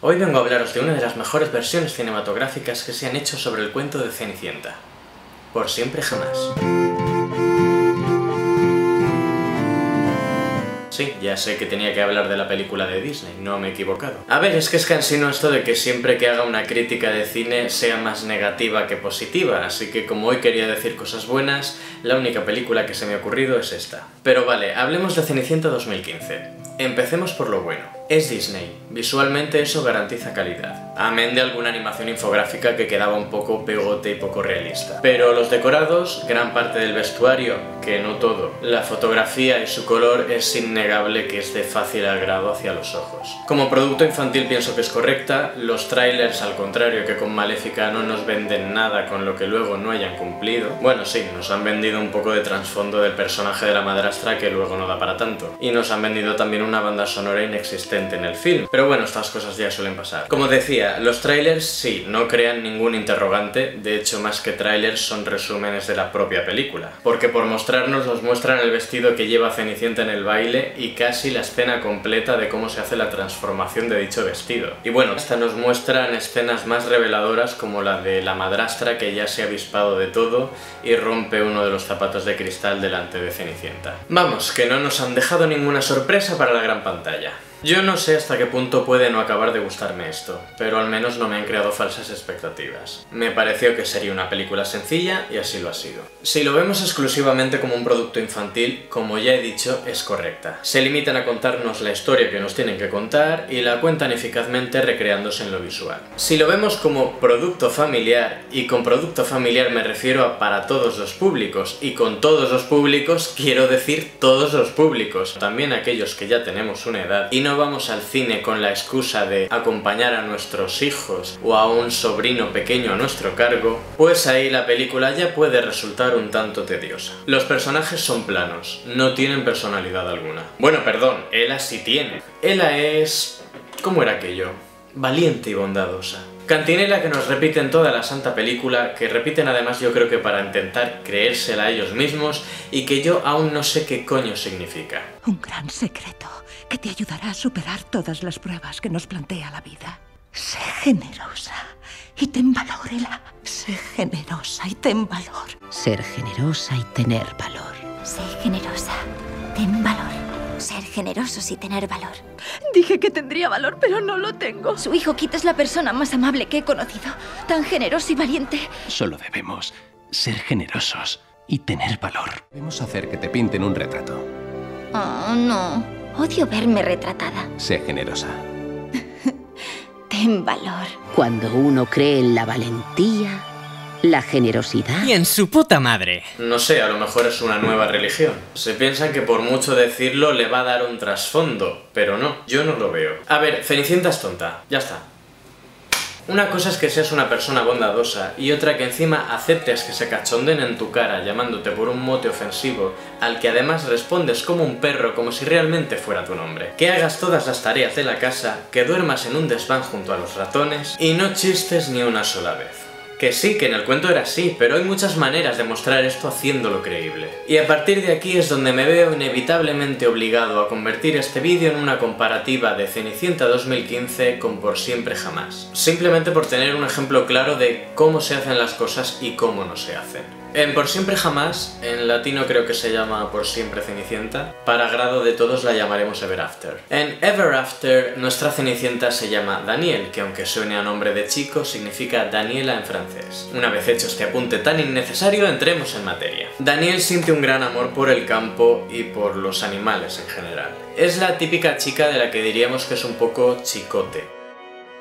Hoy vengo a hablaros de una de las mejores versiones cinematográficas que se han hecho sobre el cuento de Cenicienta. Por siempre jamás. Sí, ya sé que tenía que hablar de la película de Disney, no me he equivocado. A ver, es que es cansino esto de que siempre que haga una crítica de cine sea más negativa que positiva, así que como hoy quería decir cosas buenas, la única película que se me ha ocurrido es esta. Pero vale, hablemos de Cenicienta 2015. Empecemos por lo bueno. Es Disney. Visualmente eso garantiza calidad. Amén de alguna animación infográfica que quedaba un poco pegote y poco realista. Pero los decorados, gran parte del vestuario, que no todo, la fotografía y su color es innegable que es de fácil agrado hacia los ojos. Como producto infantil pienso que es correcta, los trailers al contrario que con Maléfica no nos venden nada con lo que luego no hayan cumplido. Bueno sí, nos han vendido un poco de trasfondo del personaje de la madrastra que luego no da para tanto. Y nos han vendido también una banda sonora inexistente en el film. Pero bueno, estas cosas ya suelen pasar. Como decía, los trailers sí, no crean ningún interrogante, de hecho más que trailers son resúmenes de la propia película. Porque por mostrarnos nos muestran el vestido que lleva Cenicienta en el baile y casi la escena completa de cómo se hace la transformación de dicho vestido. Y bueno, hasta nos muestran escenas más reveladoras como la de la madrastra que ya se ha avispado de todo y rompe uno de los zapatos de cristal delante de Cenicienta. Vamos, que no nos han dejado ninguna sorpresa para la gran pantalla. Yo no sé hasta qué punto puede no acabar de gustarme esto, pero al menos no me han creado falsas expectativas. Me pareció que sería una película sencilla y así lo ha sido. Si lo vemos exclusivamente como un producto infantil, como ya he dicho, es correcta. Se limitan a contarnos la historia que nos tienen que contar y la cuentan eficazmente recreándose en lo visual. Si lo vemos como producto familiar, y con producto familiar me refiero a para todos los públicos, y con todos los públicos quiero decir todos los públicos, también aquellos que ya tenemos una edad y no vamos al cine con la excusa de acompañar a nuestros hijos o a un sobrino pequeño a nuestro cargo, pues ahí la película ya puede resultar un tanto tediosa. Los personajes son planos, no tienen personalidad alguna. Bueno, perdón, Ella sí tiene. Ella es... ¿cómo era aquello? Valiente y bondadosa. Cantinela que nos repiten toda la santa película, que repiten además yo creo que para intentar creérsela a ellos mismos y que yo aún no sé qué coño significa. Un gran secreto que te ayudará a superar todas las pruebas que nos plantea la vida. Sé generosa y ten valor, Ella. Sé generosa y ten valor. Ser generosa y tener valor. Sé generosa, ten valor. Ser generosos y tener valor. Dije que tendría valor, pero no lo tengo. Su hijo Kit es la persona más amable que he conocido. Tan generoso y valiente. Solo debemos ser generosos y tener valor. Debemos hacer que te pinten un retrato. Oh, no. Odio verme retratada. Sé generosa. Ten valor. Cuando uno cree en la valentía, la generosidad... ¡Y en su puta madre! No sé, a lo mejor es una nueva religión. Se piensan que por mucho decirlo le va a dar un trasfondo, pero no, yo no lo veo. A ver, Cenicienta es tonta, ya está. Una cosa es que seas una persona bondadosa y otra que encima aceptes que se cachonden en tu cara llamándote por un mote ofensivo al que además respondes como un perro como si realmente fuera tu nombre. Que hagas todas las tareas de la casa, que duermas en un desván junto a los ratones y no chistes ni una sola vez. Que sí, que en el cuento era así, pero hay muchas maneras de mostrar esto haciéndolo creíble. Y a partir de aquí es donde me veo inevitablemente obligado a convertir este vídeo en una comparativa de Cenicienta 2015 con Por siempre jamás. Simplemente por tener un ejemplo claro de cómo se hacen las cosas y cómo no se hacen. En Por siempre jamás, en latino creo que se llama Por siempre Cenicienta, para agrado de todos la llamaremos Ever After. En Ever After, nuestra Cenicienta se llama Danielle, que aunque suene a nombre de chico, significa Daniela en francés. Una vez hecho este apunte tan innecesario, entremos en materia. Danielle siente un gran amor por el campo y por los animales en general. Es la típica chica de la que diríamos que es un poco chicote.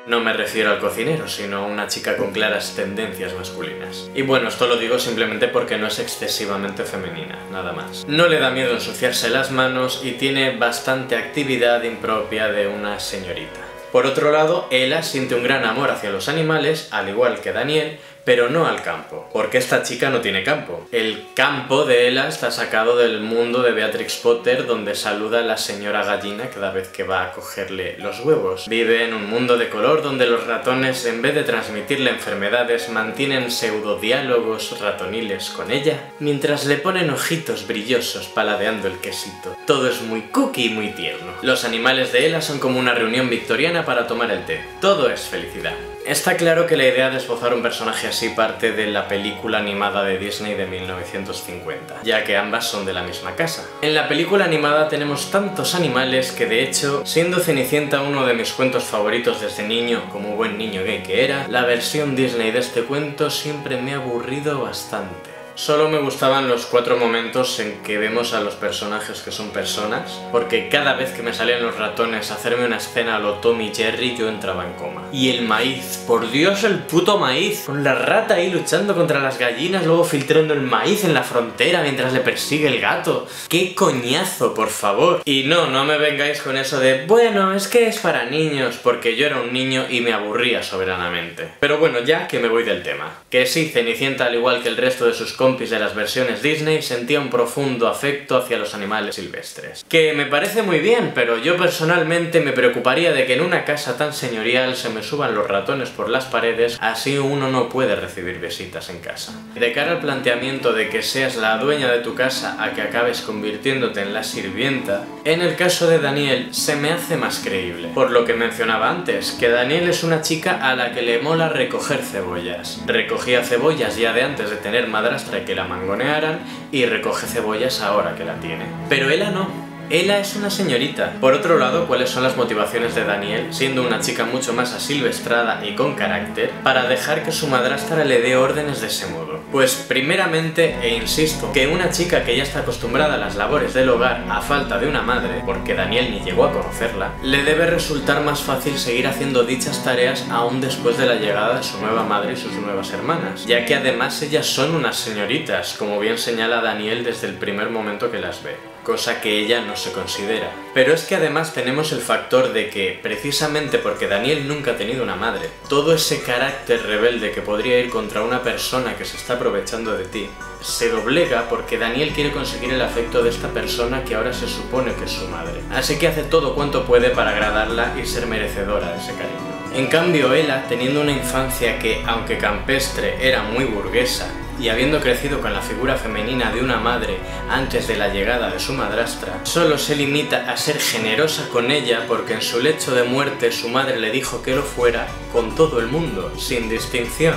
No me refiero al cocinero, sino a una chica con claras tendencias masculinas. Y bueno, esto lo digo simplemente porque no es excesivamente femenina, nada más. No le da miedo ensuciarse las manos y tiene bastante actividad impropia de una señorita. Por otro lado, Ella siente un gran amor hacia los animales, al igual que Danielle, pero no al campo, porque esta chica no tiene campo. El campo de Ella está sacado del mundo de Beatrix Potter, donde saluda a la señora gallina cada vez que va a cogerle los huevos. Vive en un mundo de color donde los ratones, en vez de transmitirle enfermedades, mantienen pseudodiálogos ratoniles con ella, mientras le ponen ojitos brillosos paladeando el quesito. Todo es muy cookie y muy tierno. Los animales de Ella son como una reunión victoriana para tomar el té. Todo es felicidad. Está claro que la idea de esbozar un personaje así parte de la película animada de Disney de 1950, ya que ambas son de la misma casa. En la película animada tenemos tantos animales que, de hecho, siendo Cenicienta uno de mis cuentos favoritos desde niño, como buen niño gay que era, la versión Disney de este cuento siempre me ha aburrido bastante. Solo me gustaban los 4 momentos en que vemos a los personajes que son personas, porque cada vez que me salían los ratones a hacerme una escena a lo Tom y Jerry yo entraba en coma. Y el maíz, por Dios, el puto maíz, con la rata ahí luchando contra las gallinas, luego filtrando el maíz en la frontera mientras le persigue el gato. ¡Qué coñazo, por favor! Y no me vengáis con eso de, bueno, es que es para niños, porque yo era un niño y me aburría soberanamente. Pero bueno, ya que me voy del tema. Que sí, Cenicienta, al igual que el resto de sus compis de las versiones Disney, sentía un profundo afecto hacia los animales silvestres. Que me parece muy bien, pero yo personalmente me preocuparía de que en una casa tan señorial se me suban los ratones por las paredes, así uno no puede recibir visitas en casa. De cara al planteamiento de que seas la dueña de tu casa a que acabes convirtiéndote en la sirvienta, en el caso de Danielle se me hace más creíble. Por lo que mencionaba antes, que Danielle es una chica a la que le mola recoger cebollas. Recogía cebollas ya de antes de tener madrastra y que la mangonearan, y recoge cebollas ahora que la tiene. Pero Ella no. Ella es una señorita. Por otro lado, ¿cuáles son las motivaciones de Danielle, siendo una chica mucho más asilvestrada y con carácter, para dejar que su madrastra le dé órdenes de ese modo? Pues primeramente, e insisto, que una chica que ya está acostumbrada a las labores del hogar a falta de una madre, porque Danielle ni llegó a conocerla, le debe resultar más fácil seguir haciendo dichas tareas aún después de la llegada de su nueva madre y sus nuevas hermanas, ya que además ellas son unas señoritas, como bien señala Danielle desde el primer momento que las ve. Cosa que ella no se considera. Pero es que además tenemos el factor de que, precisamente porque Danielle nunca ha tenido una madre, todo ese carácter rebelde que podría ir contra una persona que se está aprovechando de ti, se doblega porque Danielle quiere conseguir el afecto de esta persona que ahora se supone que es su madre. Así que hace todo cuanto puede para agradarla y ser merecedora de ese cariño. En cambio, Ella, teniendo una infancia que, aunque campestre, era muy burguesa, y habiendo crecido con la figura femenina de una madre antes de la llegada de su madrastra, solo se limita a ser generosa con ella porque en su lecho de muerte su madre le dijo que lo fuera con todo el mundo, sin distinción.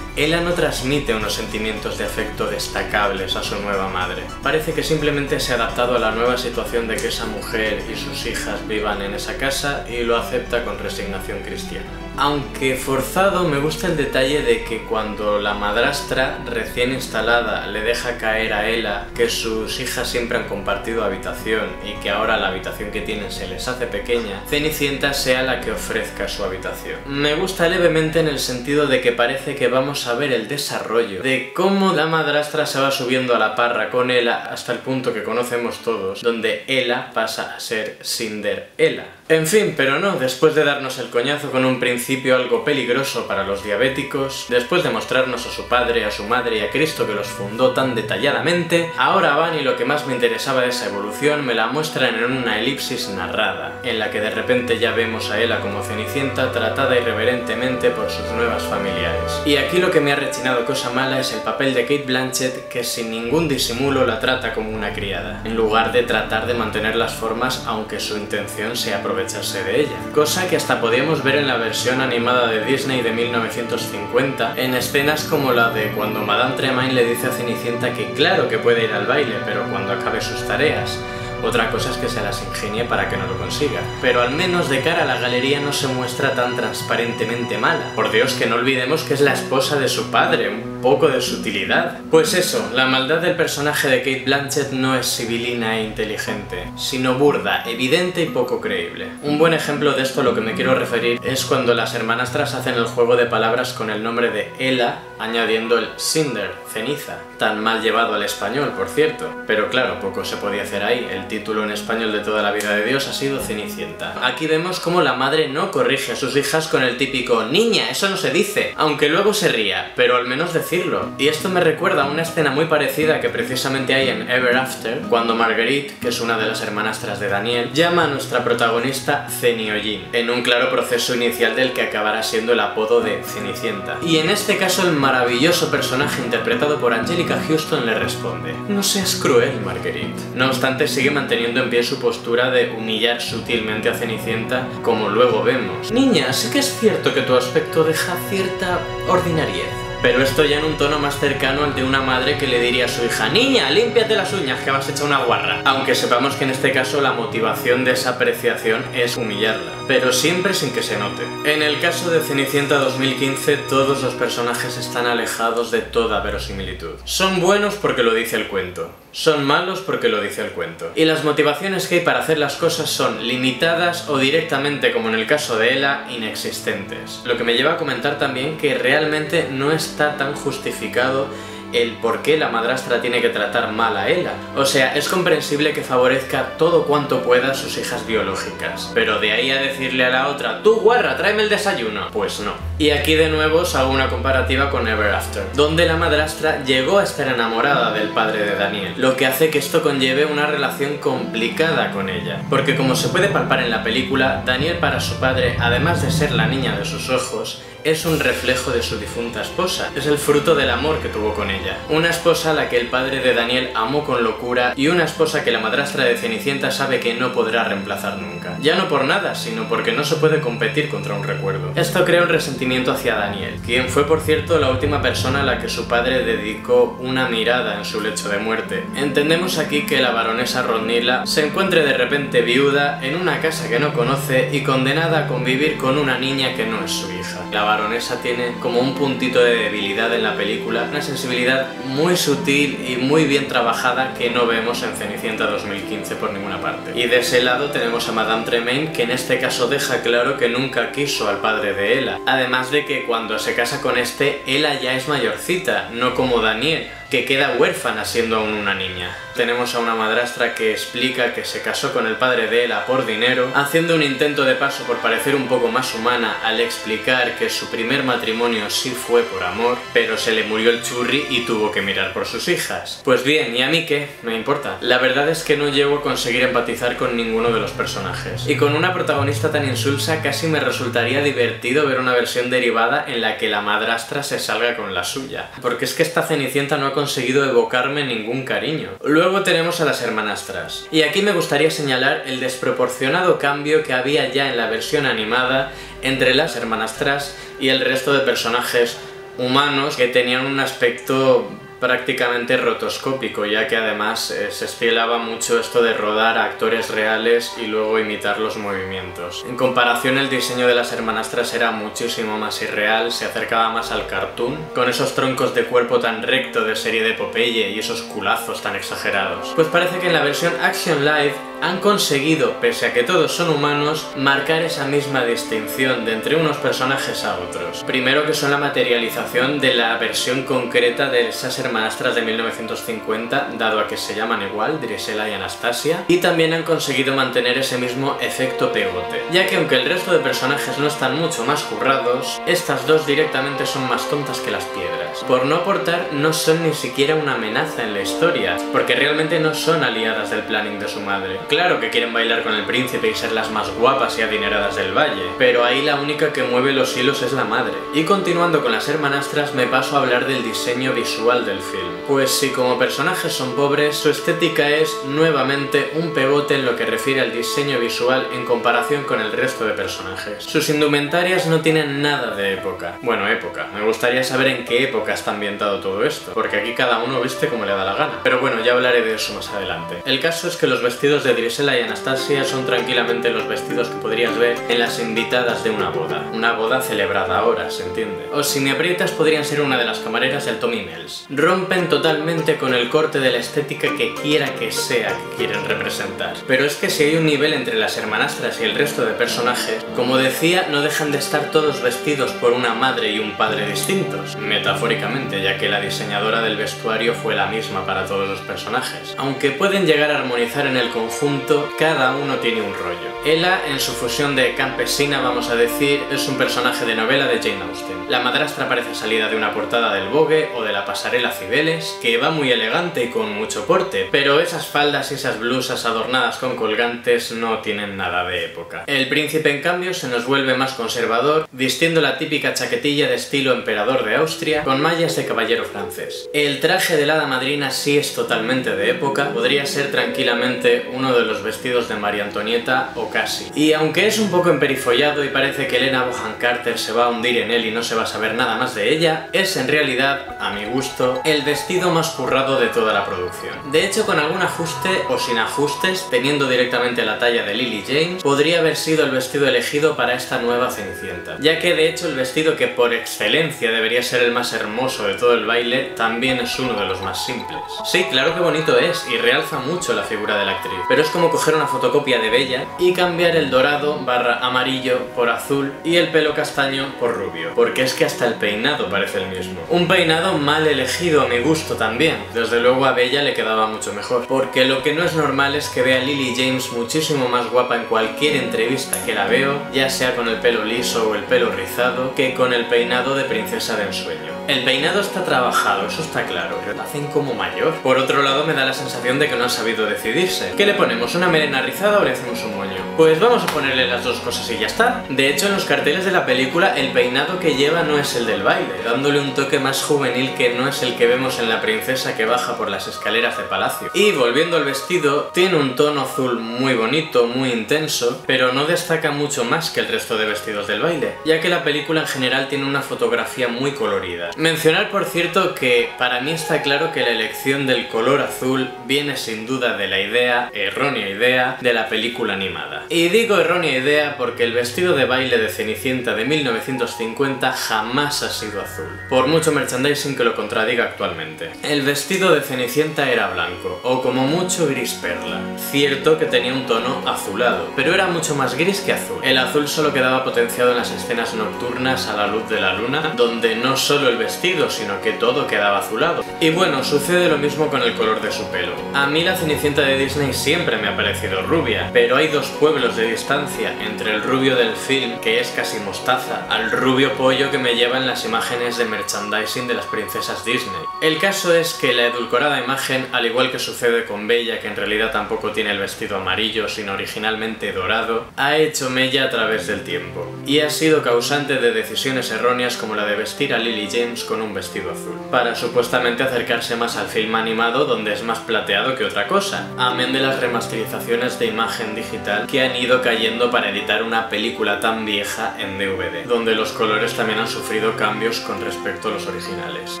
Ella no transmite unos sentimientos de afecto destacables a su nueva madre. Parece que simplemente se ha adaptado a la nueva situación de que esa mujer y sus hijas vivan en esa casa y lo acepta con resignación cristiana. Aunque forzado, me gusta el detalle de que cuando la madrastra recién instalada le deja caer a Ella que sus hijas siempre han compartido habitación y que ahora la habitación que tienen se les hace pequeña, Cenicienta sea la que ofrezca su habitación. Me gusta levemente en el sentido de que parece que vamos a ver el desarrollo de cómo la madrastra se va subiendo a la parra con Ella hasta el punto que conocemos todos, donde Ella pasa a ser Cinderella. En fin, pero no, después de darnos el coñazo con un principio algo peligroso para los diabéticos, después de mostrarnos a su padre, a su madre y a Cristo que los fundó tan detalladamente, ahora van y lo que más me interesaba de esa evolución me la muestran en una elipsis narrada, en la que de repente ya vemos a Ella como Cenicienta tratada irreverentemente por sus nuevas familiares. Y aquí lo que me ha rechinado cosa mala es el papel de Cate Blanchett, que sin ningún disimulo la trata como una criada, en lugar de tratar de mantener las formas aunque su intención sea aprovecharse de ella, cosa que hasta podíamos ver en la versión animada de Disney de 1950 en escenas como la de cuando Madame Tremaine le dice a Cenicienta que claro que puede ir al baile, pero cuando acabe sus tareas. Otra cosa es que se las ingenie para que no lo consiga, pero al menos de cara a la galería no se muestra tan transparentemente mala. Por Dios, que no olvidemos que es la esposa de su padre, un poco de sutilidad. Pues eso, la maldad del personaje de Cate Blanchett no es sibilina e inteligente, sino burda, evidente y poco creíble. Un buen ejemplo de esto a lo que me quiero referir es cuando las hermanastras hacen el juego de palabras con el nombre de Ella, añadiendo el cinder, ceniza, tan mal llevado al español, por cierto. Pero claro, poco se podía hacer ahí, el título en español de toda la vida de Dios ha sido Cenicienta. Aquí vemos cómo la madre no corrige a sus hijas con el típico "niña, eso no se dice", aunque luego se ría, pero al menos decirlo. Y esto me recuerda a una escena muy parecida que precisamente hay en Ever After, cuando Marguerite, que es una de las hermanastras de Daniel, llama a nuestra protagonista Ceniollín, en un claro proceso inicial del que acabará siendo el apodo de Cenicienta. Y en este caso el maravilloso personaje interpretado por Anjelica Huston le responde: "No seas cruel, Marguerite". No obstante, sigue manteniendo en pie su postura de humillar sutilmente a Cenicienta, como luego vemos. "Niña, sí que es cierto que tu aspecto deja cierta ordinariez". Pero esto ya en un tono más cercano al de una madre que le diría a su hija: "Niña, límpiate las uñas que vas hecha una guarra". Aunque sepamos que en este caso la motivación de esa apreciación es humillarla, pero siempre sin que se note. En el caso de Cenicienta 2015, todos los personajes están alejados de toda verosimilitud. Son buenos porque lo dice el cuento, son malos porque lo dice el cuento. Y las motivaciones que hay para hacer las cosas son limitadas o directamente, como en el caso de Ella, inexistentes. Lo que me lleva a comentar también que realmente no está tan justificado el por qué la madrastra tiene que tratar mal a Ella. O sea, es comprensible que favorezca todo cuanto pueda a sus hijas biológicas, pero de ahí a decirle a la otra: "Tú, guarra, tráeme el desayuno", pues no. Y aquí de nuevo os hago una comparativa con Ever After, donde la madrastra llegó a estar enamorada del padre de Daniel, lo que hace que esto conlleve una relación complicada con ella, porque como se puede palpar en la película, Daniel para su padre, además de ser la niña de sus ojos, es un reflejo de su difunta esposa, es el fruto del amor que tuvo con ella. Una esposa a la que el padre de Daniel amó con locura y una esposa que la madrastra de Cenicienta sabe que no podrá reemplazar nunca. Ya no por nada, sino porque no se puede competir contra un recuerdo. Esto crea un resentimiento hacia Daniel, quien fue por cierto la última persona a la que su padre dedicó una mirada en su lecho de muerte. Entendemos aquí que la baronesa Rodnilla se encuentre de repente viuda en una casa que no conoce y condenada a convivir con una niña que no es su hija. La baronesa tiene como un puntito de debilidad en la película, una sensibilidad muy sutil y muy bien trabajada que no vemos en Cenicienta 2015 por ninguna parte. Y de ese lado tenemos a Madame Tremaine, que en este caso deja claro que nunca quiso al padre de Ella, además de que cuando se casa con este, Ella ya es mayorcita, no como Daniel, que queda huérfana siendo aún una niña. Tenemos a una madrastra que explica que se casó con el padre de Ella por dinero, haciendo un intento de paso por parecer un poco más humana al explicar que su primer matrimonio sí fue por amor, pero se le murió el churri y tuvo que mirar por sus hijas. Pues bien, ¿y a mí qué? Me importa. La verdad es que no llego a conseguir empatizar con ninguno de los personajes. Y con una protagonista tan insulsa casi me resultaría divertido ver una versión derivada en la que la madrastra se salga con la suya. Porque es que esta Cenicienta no ha conseguido evocarme ningún cariño. Luego tenemos a las hermanastras. Y aquí me gustaría señalar el desproporcionado cambio que había ya en la versión animada entre las hermanastras y el resto de personajes humanos que tenían un aspecto prácticamente rotoscópico, ya que además se estilaba mucho esto de rodar a actores reales y luego imitar los movimientos. En comparación, el diseño de las hermanastras era muchísimo más irreal, se acercaba más al cartoon, con esos troncos de cuerpo tan recto de serie de Popeye y esos culazos tan exagerados. Pues parece que en la versión Action Live han conseguido, pese a que todos son humanos, marcar esa misma distinción de entre unos personajes a otros. Primero, que son la materialización de la versión concreta de esas hermanastras de 1950, dado a que se llaman igual, Drisela y Anastasia, y también han conseguido mantener ese mismo efecto pegote, ya que aunque el resto de personajes no están mucho más currados, estas dos directamente son más tontas que las piedras. Por no aportar, no son ni siquiera una amenaza en la historia, porque realmente no son aliadas del planning de su madre. Claro que quieren bailar con el príncipe y ser las más guapas y adineradas del valle, pero ahí la única que mueve los hilos es la madre. Y continuando con las hermanastras, me paso a hablar del diseño visual del film. Pues si como personajes son pobres, su estética es nuevamente un pegote en lo que refiere al diseño visual en comparación con el resto de personajes. Sus indumentarias no tienen nada de época. Bueno, época. Me gustaría saber en qué época está ambientado todo esto, porque aquí cada uno viste como le da la gana. Pero bueno, ya hablaré de eso más adelante. El caso es que los vestidos de Drisela y Anastasia son tranquilamente los vestidos que podrías ver en las invitadas de una boda. Una boda celebrada ahora, ¿se entiende? O si me aprietas, podrían ser una de las camareras del Tommy Mills. Rompen totalmente con el corte de la estética que quiera que sea que quieren representar. Pero es que si hay un nivel entre las hermanastras y el resto de personajes, como decía, no dejan de estar todos vestidos por una madre y un padre distintos, metafóricamente, ya que la diseñadora del vestuario fue la misma para todos los personajes. Aunque pueden llegar a armonizar en el conjunto, conjunto, cada uno tiene un rollo. Ella, en su fusión de campesina, vamos a decir, es un personaje de novela de Jane Austen. La madrastra parece salida de una portada del Vogue o de la pasarela Cibeles, que va muy elegante y con mucho porte, pero esas faldas y esas blusas adornadas con colgantes no tienen nada de época. El príncipe, en cambio, se nos vuelve más conservador, vistiendo la típica chaquetilla de estilo emperador de Austria, con mallas de caballero francés. El traje de la hada madrina sí es totalmente de época, podría ser tranquilamente uno de los vestidos de María Antonieta o casi. Y aunque es un poco emperifollado y parece que Helena Bonham Carter se va a hundir en él y no se va a saber nada más de ella, es en realidad, a mi gusto, el vestido más currado de toda la producción. De hecho, con algún ajuste o sin ajustes, teniendo directamente la talla de Lily James, podría haber sido el vestido elegido para esta nueva Cenicienta, ya que de hecho el vestido que por excelencia debería ser el más hermoso de todo el baile, también es uno de los más simples. Sí, claro que bonito es, y realza mucho la figura de la actriz, pero es como coger una fotocopia de Bella y cambiar el dorado / amarillo por azul y el pelo castaño por rubio, porque es que hasta el peinado parece el mismo. Un peinado mal elegido a mi gusto también, desde luego a Bella le quedaba mucho mejor, porque lo que no es normal es que vea a Lily James muchísimo más guapa en cualquier entrevista que la veo, ya sea con el pelo liso o el pelo rizado, que con el peinado de princesa de ensueño. El peinado está trabajado, eso está claro, pero lo hacen como mayor. Por otro lado, me da la sensación de que no han sabido decidirse. ¿Qué le ponemos? ¿Una melena rizada o le hacemos un moño? Pues vamos a ponerle las dos cosas y ya está. De hecho, en los carteles de la película, el peinado que lleva no es el del baile, dándole un toque más juvenil que no es el que vemos en la princesa que baja por las escaleras de palacio. Y volviendo al vestido, tiene un tono azul muy bonito, muy intenso, pero no destaca mucho más que el resto de vestidos del baile, ya que la película en general tiene una fotografía muy colorida. Mencionar, por cierto, que para mí está claro que la elección del color azul viene sin duda de la idea, errónea idea, de la película animada. Y digo errónea idea porque el vestido de baile de Cenicienta de 1950 jamás ha sido azul, por mucho merchandising que lo contradiga actualmente. El vestido de Cenicienta era blanco, o como mucho gris perla. Cierto que tenía un tono azulado, pero era mucho más gris que azul. El azul solo quedaba potenciado en las escenas nocturnas a la luz de la luna, donde no solo el vestido, sino que todo quedaba azulado. Y bueno, sucede lo mismo con el color de su pelo. A mí la Cenicienta de Disney siempre me ha parecido rubia, pero hay dos pueblos de distancia entre el rubio del film, que es casi mostaza, al rubio pollo que me llevan las imágenes de merchandising de las princesas Disney. El caso es que la edulcorada imagen, al igual que sucede con Bella, que en realidad tampoco tiene el vestido amarillo, sino originalmente dorado, ha hecho mella a través del tiempo, y ha sido causante de decisiones erróneas como la de vestir a Lily James con un vestido azul, para supuestamente acercarse más al film animado, donde es más plateado que otra cosa, amén de las remasterizaciones de imagen digital que han ido cayendo para editar una película tan vieja en DVD, donde los colores también han sufrido cambios con respecto a los originales.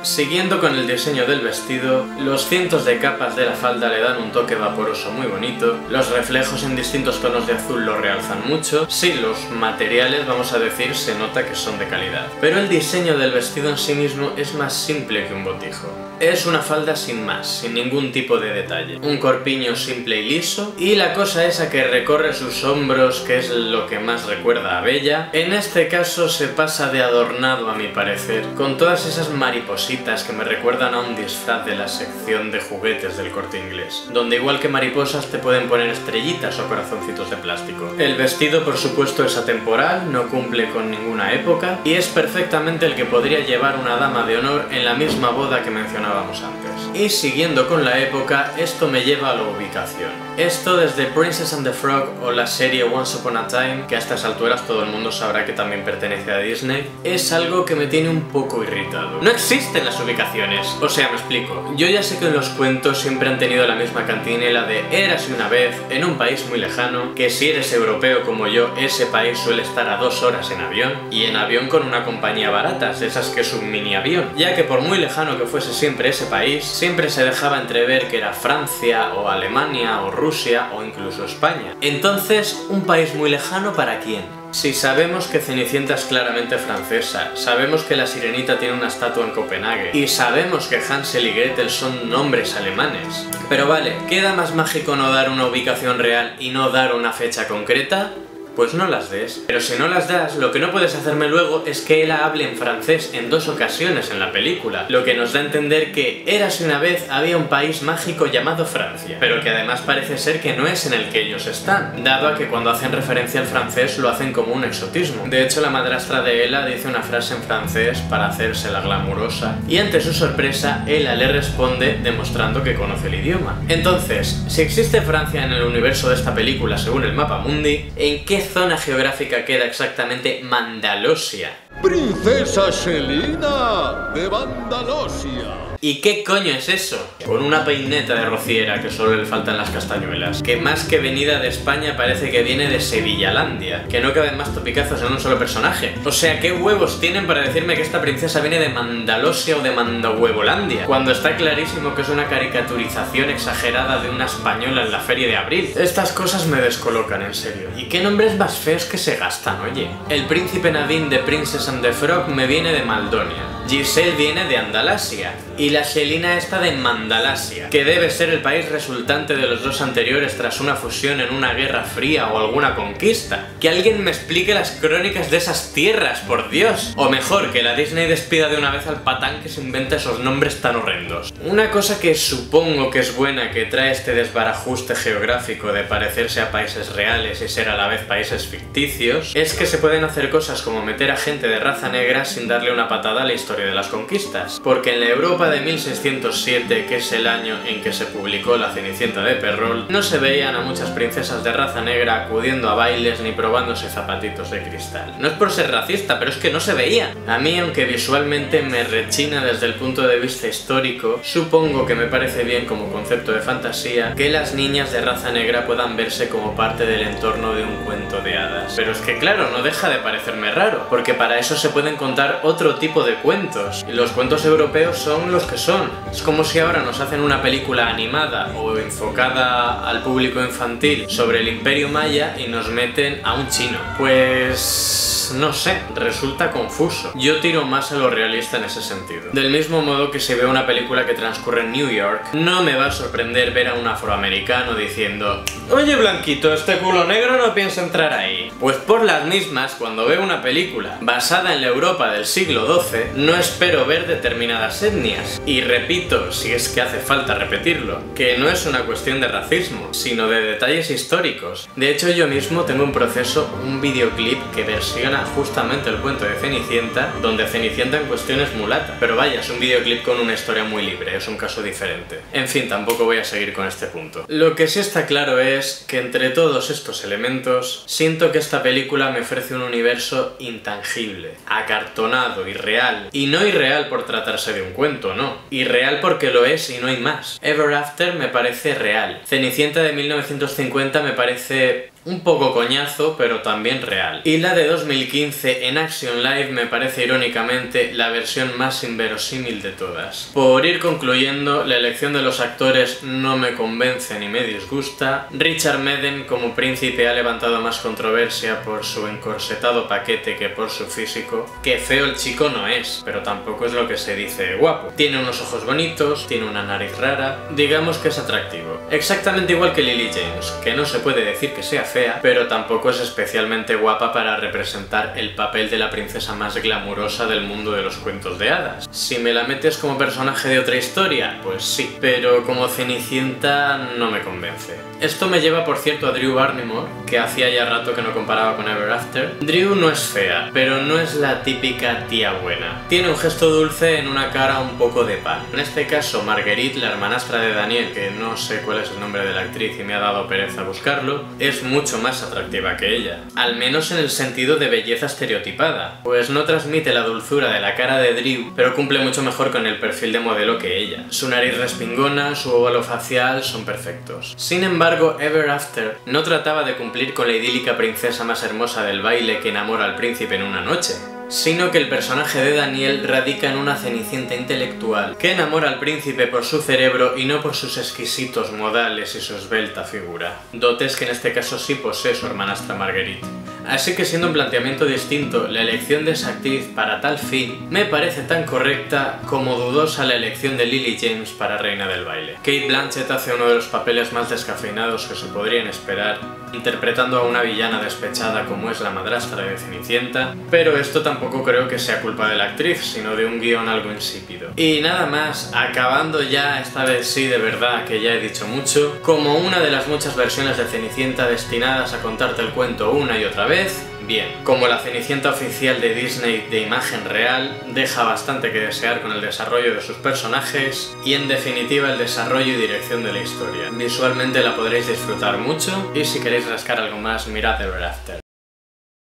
Siguiendo con el diseño del vestido, los cientos de capas de la falda le dan un toque vaporoso muy bonito, los reflejos en distintos tonos de azul lo realzan mucho, sí, los materiales, vamos a decir, se nota que son de calidad, pero el diseño del vestido en sí mismo es más simple que un botijo. Es una falda sin más, sin ningún tipo de detalle, un corpiño simple y liso, y la cosa esa que recorre sus hombros, que es lo que más recuerda a Bella, en este caso se pasa de adornado a mi parecer, con todas esas maripositas que me recuerdan a un disfraz de la sección de juguetes del Corte Inglés, donde igual que mariposas te pueden poner estrellitas o corazoncitos de plástico. El vestido, por supuesto, es atemporal, no cumple con ninguna época, y es perfectamente el que podría llevar una dama de honor en la misma boda que mencionábamos antes. Y siguiendo con la época, esto me lleva a la ubicación. Esto desde Princess and the Frog o la serie Once Upon a Time, que a estas alturas todo el mundo sabrá que también pertenece a Disney, es algo que me tiene un poco irritado. No existen las ubicaciones, o sea, me explico. Yo ya sé que en los cuentos siempre han tenido la misma cantinela de érase una vez en un país muy lejano, que si eres europeo como yo, ese país suele estar a 2 horas en avión, y en avión con una compañía barata, esas que es un mini avión, ya que por muy lejano que fuese siempre ese país, siempre se dejaba entrever que era Francia o Alemania o Rusia o incluso España. Entonces, ¿un país muy lejano para quién? Si sabemos que Cenicienta es claramente francesa, sabemos que la Sirenita tiene una estatua en Copenhague, y sabemos que Hansel y Gretel son nombres alemanes. Pero vale, ¿queda más mágico no dar una ubicación real y no dar una fecha concreta? pues no las des. Pero si no las das, lo que no puedes hacerme luego es que ella hable en francés en 2 ocasiones en la película, lo que nos da a entender que érase una vez había un país mágico llamado Francia, pero que además parece ser que no es en el que ellos están, dado a que cuando hacen referencia al francés lo hacen como un exotismo. De hecho, la madrastra de Ella dice una frase en francés para hacerse la glamurosa, y ante su sorpresa, Ella le responde demostrando que conoce el idioma. Entonces, si existe Francia en el universo de esta película según el mapa mundi, ¿en qué zona geográfica queda exactamente Mandalosia? ¡Princesa Selina de Mandalosia! ¿Y qué coño es eso? Con una peineta de rociera que solo le faltan las castañuelas, que más que venida de España parece que viene de Sevillalandia, que no caben más topicazos en un solo personaje. O sea, ¿qué huevos tienen para decirme que esta princesa viene de Mandalosia o de Mandahuevolandia? Cuando está clarísimo que es una caricaturización exagerada de una española en la feria de abril. Estas cosas me descolocan, en serio. ¿Y qué nombres más feos que se gastan, oye? El príncipe Naveen de Princess and the Frog me viene de Maldonia. Giselle viene de Andalasia. Y la Selina está de Mandalasia, que debe ser el país resultante de los 2 anteriores tras una fusión en una guerra fría o alguna conquista. Que alguien me explique las crónicas de esas tierras, por Dios. O mejor, que la Disney despida de una vez al patán que se inventa esos nombres tan horrendos. Una cosa que supongo que es buena que trae este desbarajuste geográfico de parecerse a países reales y ser a la vez países ficticios, es que se pueden hacer cosas como meter a gente de raza negra sin darle una patada a la historia de las conquistas. Porque en la Europa de 1607, que es el año en que se publicó La Cenicienta de Perrol, no se veían a muchas princesas de raza negra acudiendo a bailes ni probándose zapatitos de cristal. No es por ser racista, pero es que no se veían. A mí, aunque visualmente me rechina desde el punto de vista histórico, supongo que me parece bien como concepto de fantasía que las niñas de raza negra puedan verse como parte del entorno de un cuento de hadas. Pero es que claro, no deja de parecerme raro, porque para eso se pueden contar otro tipo de cuentos, y los cuentos europeos son los que son. Es como si ahora nos hacen una película animada o enfocada al público infantil sobre el Imperio Maya y nos meten a un chino. Pues... no sé, resulta confuso. Yo tiro más a lo realista en ese sentido. Del mismo modo que si veo una película que transcurre en New York, no me va a sorprender ver a un afroamericano diciendo: oye blanquito, este culo negro no piensa entrar ahí. Pues por las mismas, cuando veo una película basada en la Europa del siglo XII, no espero ver determinadas etnias. Y repito, si es que hace falta repetirlo, que no es una cuestión de racismo, sino de detalles históricos. De hecho, yo mismo tengo un proceso, un videoclip que versiona justamente el cuento de Cenicienta, donde Cenicienta en cuestión es mulata. Pero vaya, es un videoclip con una historia muy libre, es un caso diferente. En fin, tampoco voy a seguir con este punto. Lo que sí está claro es que entre todos estos elementos, siento que esta película me ofrece un universo intangible, acartonado, irreal. Y no irreal por tratarse de un cuento, no. Irreal porque lo es y no hay más. Ever After me parece real. Cenicienta de 1950 me parece un poco coñazo, pero también real. Y la de 2015 en Action Live me parece irónicamente la versión más inverosímil de todas. Por ir concluyendo, la elección de los actores no me convence ni me disgusta. Richard Madden como príncipe ha levantado más controversia por su encorsetado paquete que por su físico. Que feo el chico no es, pero tampoco es lo que se dice guapo. Tiene unos ojos bonitos, tiene una nariz rara, digamos que es atractivo. Exactamente igual que Lily James, que no se puede decir que sea fea, pero tampoco es especialmente guapa para representar el papel de la princesa más glamurosa del mundo de los cuentos de hadas. Si me la metes como personaje de otra historia, pues sí, pero como Cenicienta no me convence. Esto me lleva, por cierto, a Drew Barrymore, que hacía ya rato que no comparaba con Ever After. Drew no es fea, pero no es la típica tía buena. Tiene un gesto dulce en una cara un poco de pan. En este caso, Marguerite, la hermanastra de Daniel, que no sé cuál es el nombre de la actriz y me ha dado pereza buscarlo, es mucho más atractiva que ella. Al menos en el sentido de belleza estereotipada, pues no transmite la dulzura de la cara de Drew, pero cumple mucho mejor con el perfil de modelo que ella. Su nariz respingona, su óvalo facial son perfectos. Sin embargo, Ever After no trataba de cumplir con la idílica princesa más hermosa del baile que enamora al príncipe en una noche, sino que el personaje de Daniel radica en una Cenicienta intelectual que enamora al príncipe por su cerebro y no por sus exquisitos modales y su esbelta figura. Dotes que en este caso sí posee su hermanastra Marguerite. Así que siendo un planteamiento distinto, la elección de esa actriz para tal fin me parece tan correcta como dudosa la elección de Lily James para Reina del Baile. Cate Blanchett hace uno de los papeles más descafeinados que se podrían esperar, interpretando a una villana despechada como es la madrastra de Cenicienta, pero esto tampoco creo que sea culpa de la actriz, sino de un guión algo insípido. Y nada más, acabando ya, esta vez sí de verdad que ya he dicho mucho, como una de las muchas versiones de Cenicienta destinadas a contarte el cuento una y otra vez, bien. Como la Cenicienta oficial de Disney de imagen real, deja bastante que desear con el desarrollo de sus personajes y en definitiva el desarrollo y dirección de la historia. Visualmente la podréis disfrutar mucho y si queréis rascar algo más, mirad Ever After.